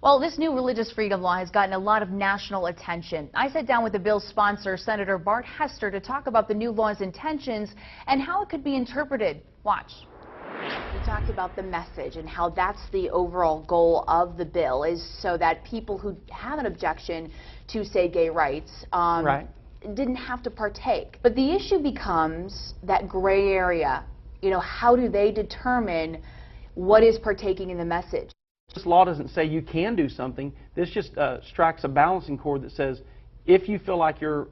Well, this new religious freedom law has gotten a lot of national attention. I sat down with the bill's sponsor, Senator Bart Hester, to talk about the new law's intentions and how it could be interpreted. Watch. We talked about the message and how that's the overall goal of the bill, is so that people who have an objection to, say, gay rights didn't have to partake. But the issue becomes that gray area. You know, how do they determine what is partaking in the message? This law doesn't say you can do something. This just strikes a balancing cord that says if you feel like you're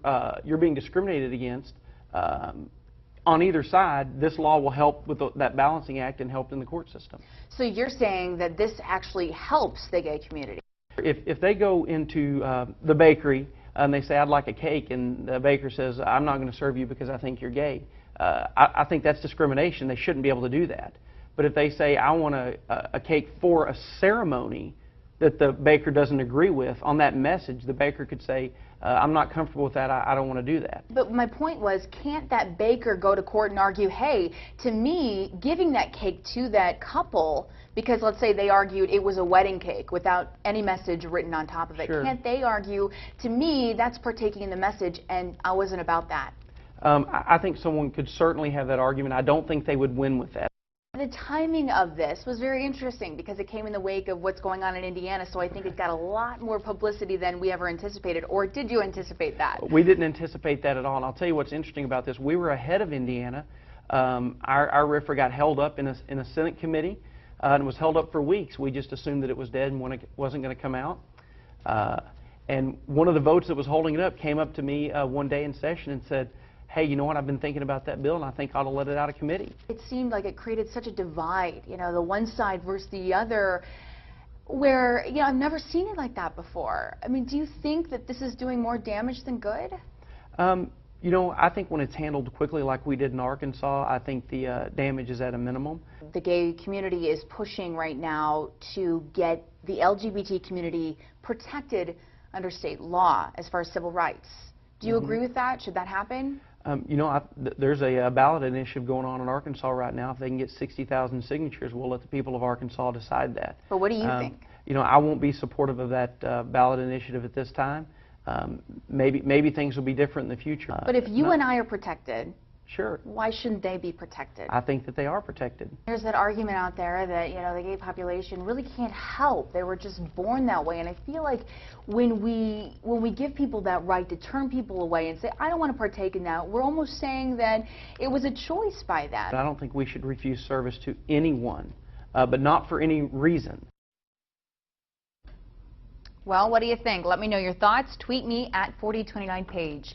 being discriminated against on either side, this law will help with that balancing act and help in the court system. So you're saying that this actually helps the gay community? If they go into the bakery and they say, I'd like a cake, and the baker says, I'm not going to serve you because I think you're gay, I think that's discrimination. They shouldn't be able to do that. But if they say, I want a cake for a ceremony that the baker doesn't agree with, on that message, the baker could say, I'm not comfortable with that, I don't want to do that. But my point was, can't that baker go to court and argue, hey, to me, giving that cake to that couple, because let's say they argued it was a wedding cake without any message written on top of it, Sure. Can't they argue, to me, that's partaking in the message and I wasn't about that? I think someone could certainly have that argument. I don't think they would win with that. The timing of this was very interesting because it came in the wake of what's going on in Indiana, so I think it got a lot more publicity than we ever anticipated. Or did you anticipate that? We didn't anticipate that at all, and I'll tell you what's interesting about this. We were ahead of Indiana. Our RFRA got held up in a Senate committee, and it was held up for weeks. We just assumed that it was dead and wasn't going to come out. And one of the votes that was holding it up came up to me one day in session and said, hey, you know what, I've been thinking about that bill and I think I ought to let it out of committee. It seemed like it created such a divide, you know, the one side versus the other, where, you know, I've never seen it like that before. I mean, do you think that this is doing more damage than good? You know, I think when it's handled quickly like we did in Arkansas, I think the damage is at a minimum. The gay community is pushing right now to get the LGBT community protected under state law as far as civil rights. Do you agree with that? Should that happen? You know, there's a ballot initiative going on in Arkansas right now. If they can get 60,000 signatures, we'll let the people of Arkansas decide that. But what do you think? You know, I won't be supportive of that ballot initiative at this time. Maybe things will be different in the future. But if you and I are protected, sure, why shouldn't they be protected? I think that they are protected. There's that argument out there that, you know, the gay population really can't help. They were just born that way. And I feel like when we give people that right to turn people away and say, I don't want to partake in that, we're almost saying that it was a choice by them. I don't think we should refuse service to anyone, but not for any reason. Well, what do you think? Let me know your thoughts. Tweet me at 4029page.